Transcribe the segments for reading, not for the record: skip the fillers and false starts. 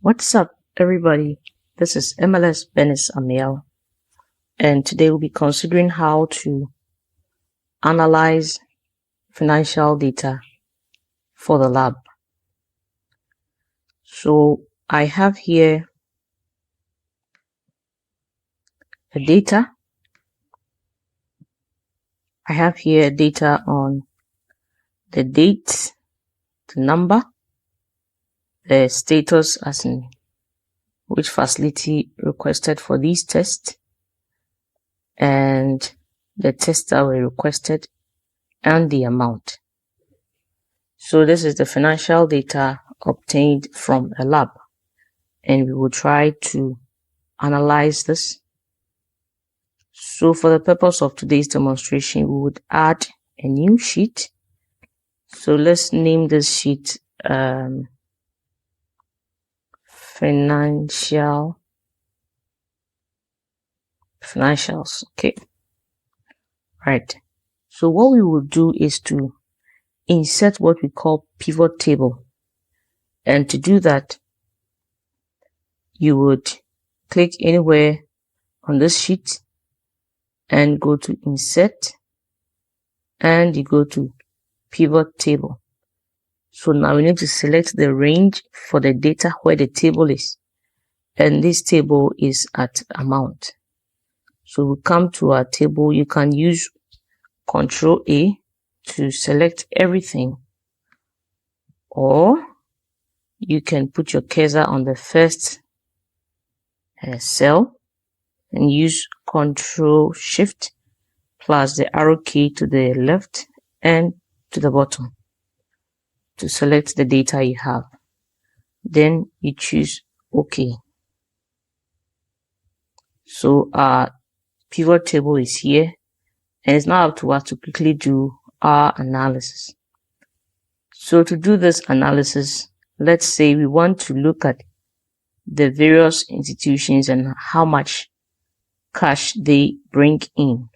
What's up, everybody? This is MLS Benis Amiel, and today we'll be considering how to analyze financial data for the lab. So I have here the data. I have here data on the date, the number, the status as in which facility requested for these tests, and the tests that were requested, and the amount. So this is the financial data obtained from a lab, and we will try to analyze this. So for the purpose of today's demonstration, we would add a new sheet. So let's name this sheet financials. Okay, right. So what we will do is to insert what we call pivot table, and to do that you would click anywhere on this sheet and go to insert, and you go to pivot table. So now we need to select the range for the data where the table is, and this table is at amount. So we come to our table. You can use Ctrl A to select everything, or you can put your cursor on the first cell and use Ctrl Shift plus the arrow key to the left and to the bottom to select the data you have. Then you choose OK. So our pivot table is here, and it's now up to us to quickly do our analysis. So to do this analysis, let's say we want to look at the various institutions and how much cash they bring in.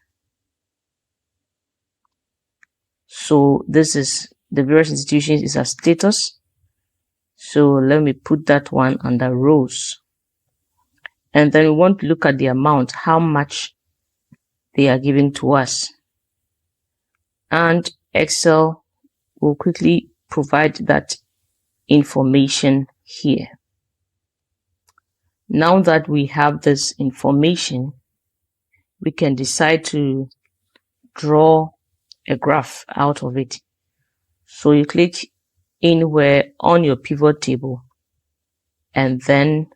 So this is the various institutions is a status. So let me put that one under rows. And then we want to look at the amount, how much they are giving to us. And Excel will quickly provide that information here. Now that we have this information, we can decide to draw a graph out of it. So you click anywhere on your pivot table and then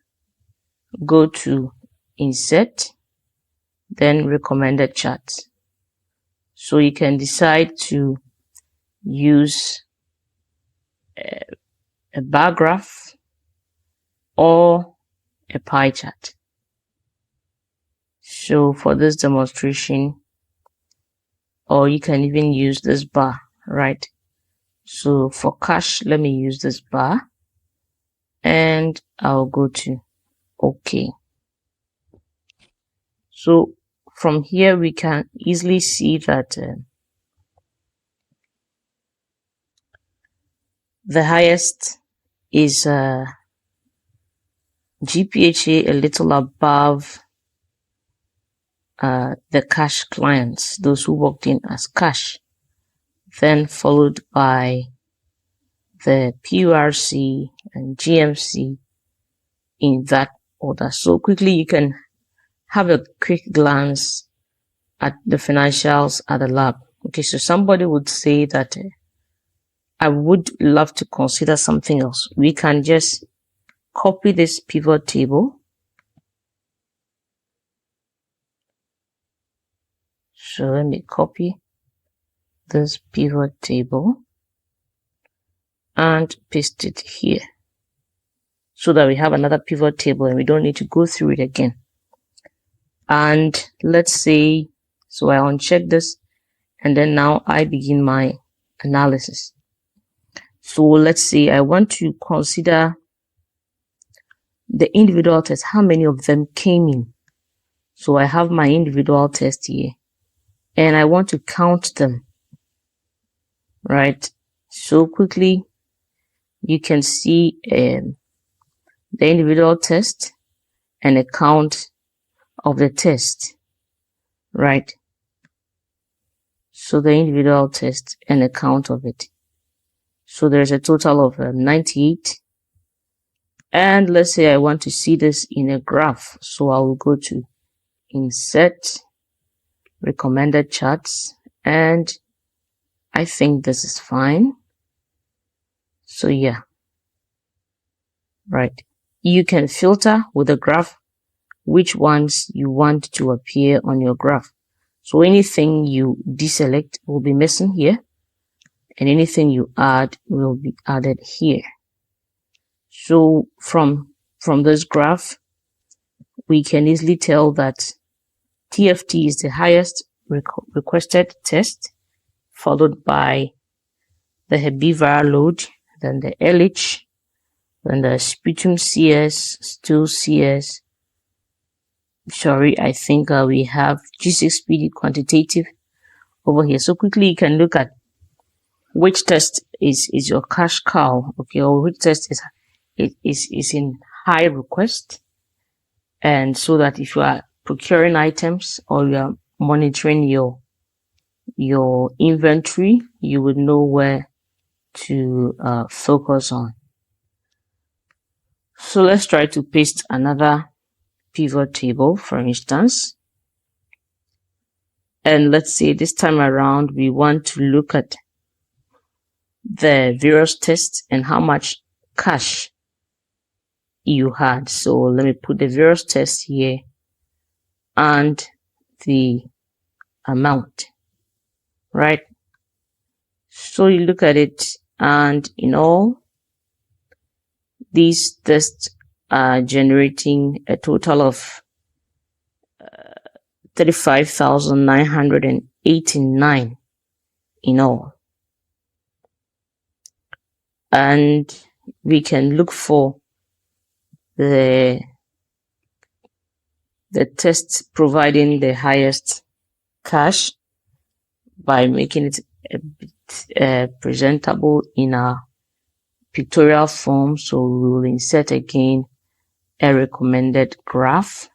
go to insert, then recommended charts. So you can decide to use a bar graph or a pie chart. So for this demonstration, or you can even use this bar, right? So for cash, let me use this bar, and I'll go to OK. So from here we can easily see that the highest is GPHA, a little above the cash clients, those who walked in as cash, then followed by the PURC and GMC in that order. So quickly you can have a quick glance at the financials at the lab. Okay, so somebody would say that I would love to consider something else. We can just copy this pivot table. So let me copy this pivot table and paste it here, so that we have another pivot table and we don't need to go through it again. And let's say, so I uncheck this, and then now I begin my analysis. So let's say I want to consider the individual tests, how many of them came in. So I have my individual test here, and I want to count them, right? So quickly you can see the individual test and a count of the test, right? So the individual test and a count of it. So there's a total of 98. And let's say I want to see this in a graph. So I will go to Insert, Recommended Charts, and I think this is fine. So yeah, right. You can filter with the graph which ones you want to appear on your graph. So anything you deselect will be missing here, and anything you add will be added here. So from this graph, we can easily tell that TFT is the highest requested test, followed by the Hep B viral load, then the LH, then the sputum CS, stool CS. Sorry, I think we have G6PD quantitative over here. So quickly you can look at which test is your cash cow, okay, or which test is in high request, and so that if you are procuring items or you are monitoring your inventory, you would know where to focus on. So let's try to paste another pivot table, for instance, and let's say this time around we want to look at the various tests and how much cash you had. So let me put the various tests here and the amount, right? So you look at it, and in all, these tests are generating a total of 35,989 in all. And we can look for the tests providing the highest cash by making it a bit presentable in our pictorial form. So we will insert again a recommended graph,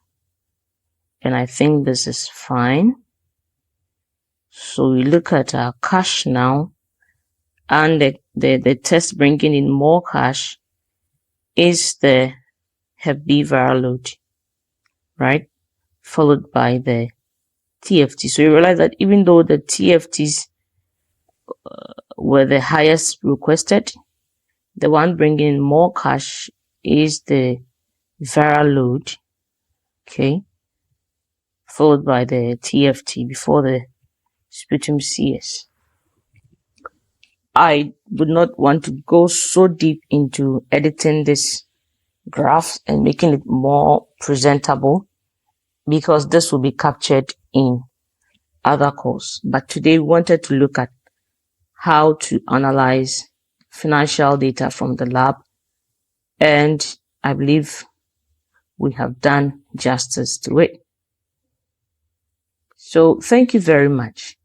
and I think this is fine. So we look at our cash now, and the test bringing in more cash is the Hep B viral load, right? Followed by the TFT. So you realize that even though the TFTs were the highest requested, the one bringing in more cash is the viral load, okay, followed by the TFT before the sputum CS. I would not want to go so deep into editing this graph and making it more presentable, because this will be captured in other course. But today we wanted to look at how to analyze financial data from the lab, and I believe we have done justice to it. So thank you very much.